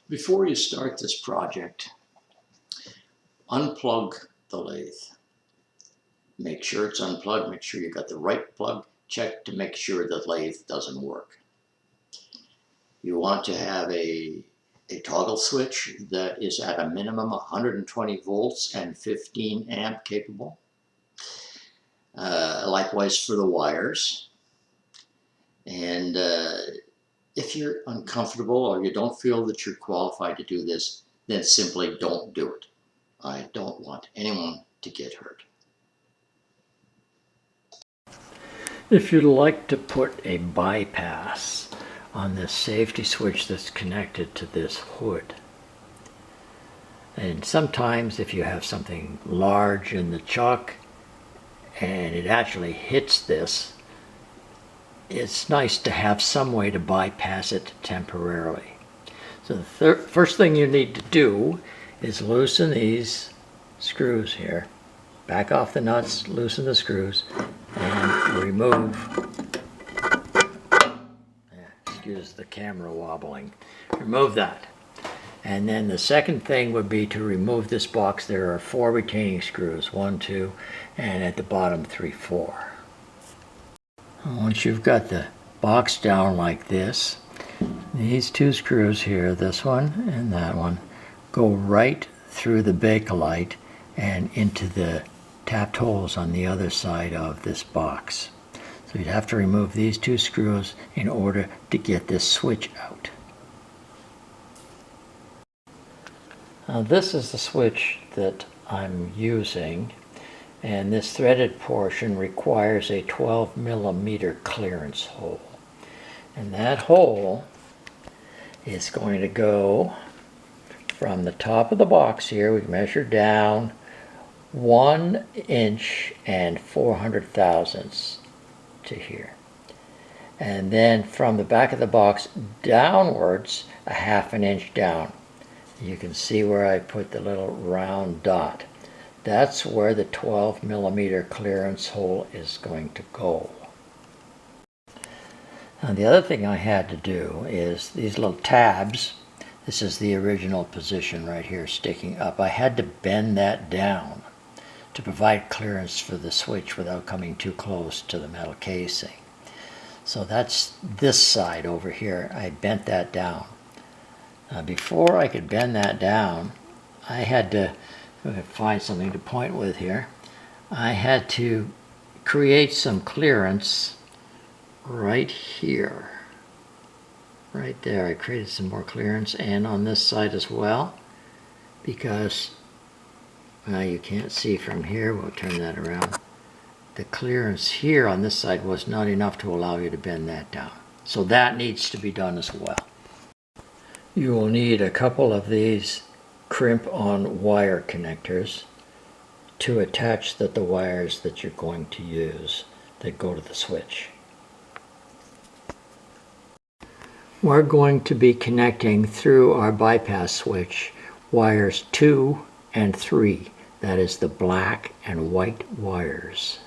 Before you start this project, unplug the lathe. Make sure it's unplugged, make sure you got the right plug, check to make sure the lathe doesn't work. You want to have a toggle switch that is at a minimum 120 volts and 15 amp capable. Likewise for the wires. And if you're uncomfortable or you don't feel that you're qualified to do this, then simply don't do it. I don't want anyone to get hurt. If you'd like to put a bypass on this safety switch that's connected to this hood, and sometimes if you have something large in the chuck and it actually hits this, it's nice to have some way to bypass it temporarily. So the first thing you need to do is loosen these screws here. Back off the nuts, loosen the screws, and remove, excuse the camera wobbling, remove that. And then the second thing would be to remove this box. There are 4 retaining screws, 1, 2, and at the bottom 3, 4. Once you've got the box down like this, these 2 screws here, this one and that one, go right through the Bakelite and into the tapped holes on the other side of this box. So you'd have to remove these 2 screws in order to get this switch out. Now this is the switch that I'm using, and this threaded portion requires a 12 millimeter clearance hole. And that hole is going to go from the top of the box here. We measure down 1 inch and 400 thousandths to here. And then from the back of the box downwards, a ½ an inch down. You can see where I put the little round dot. That's where the 12 millimeter clearance hole is going to go. Now the other thing I had to do is these little tabs. This is the original position right here sticking up. I had to bend that down to provide clearance for the switch without coming too close to the metal casing. So that's this side over here. I bent that down. Now before I could bend that down, I had to find something to point with here. I had to create some clearance right here. Right there, I created some more clearance, and on this side as well, because you can't see from here. We'll turn that around. The clearance here on this side was not enough to allow you to bend that down. So that needs to be done as well. You will need a couple of these crimp-on wire connectors to attach the wires that you're going to use that go to the switch. We're going to be connecting through our bypass switch wires 2 and 3. That is the black and white wires.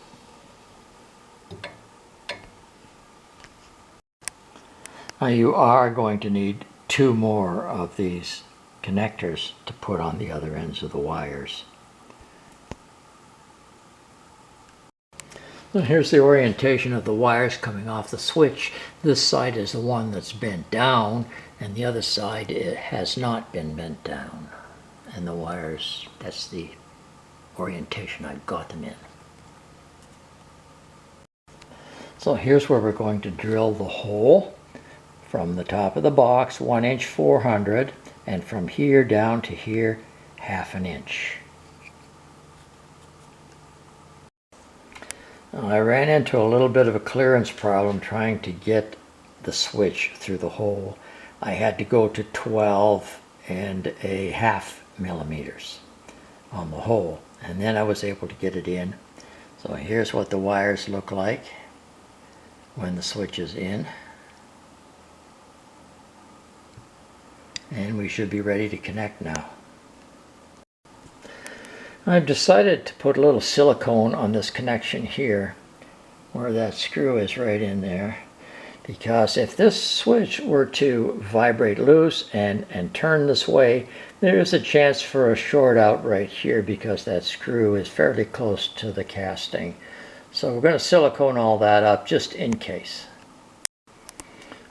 Now you are going to need 2 more of these connectors to put on the other ends of the wires. Now here's the orientation of the wires coming off the switch. This side is the one that's bent down, and the other side it has not been bent down. And the wires, that's the orientation I've got them in. So here's where we're going to drill the hole from the top of the box, 1 inch 400, and from here down to here, ½ an inch. Now, I ran into a little bit of a clearance problem trying to get the switch through the hole. I had to go to 12 and a ½ millimeters on the hole, and then I was able to get it in. So here's what the wires look like when the switch is in. And we should be ready to connect now. I've decided to put a little silicone on this connection here where that screw is right in there. Because if this switch were to vibrate loose and turn this way, there's a chance for a short out right here because that screw is fairly close to the casting. So we're going to silicone all that up just in case.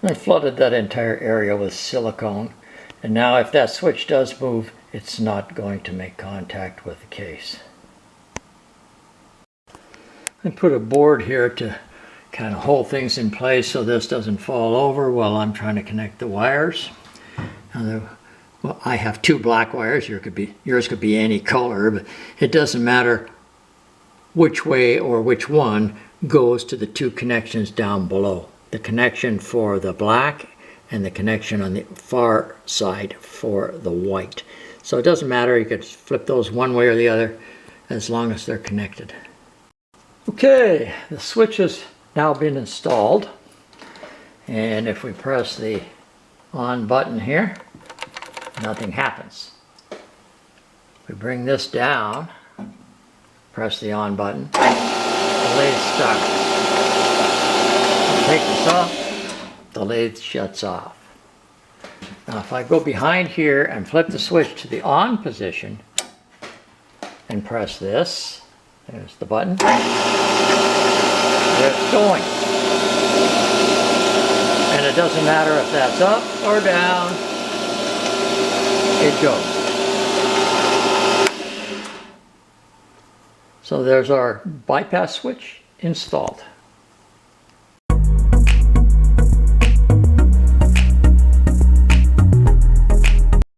I flooded that entire area with silicone, and now if that switch does move, it's not going to make contact with the case. I put a board here to kind of hold things in place so this doesn't fall over while I'm trying to connect the wires. Well, I have two black wires. Yours could be any color, but it doesn't matter which way or which one goes to the two connections down below. The connection for the black and the connection on the far side for the white. So it doesn't matter, you could flip those one way or the other as long as they're connected. Okay, the switch has now been installed, and if we press the on button here, nothing happens. We bring this down, press the on button, the lathe starts. Take this off, the lathe shuts off. Now if I go behind here and flip the switch to the on position and press this, there's the button, it's going. And it doesn't matter if that's up or down, it goes. So there's our bypass switch installed.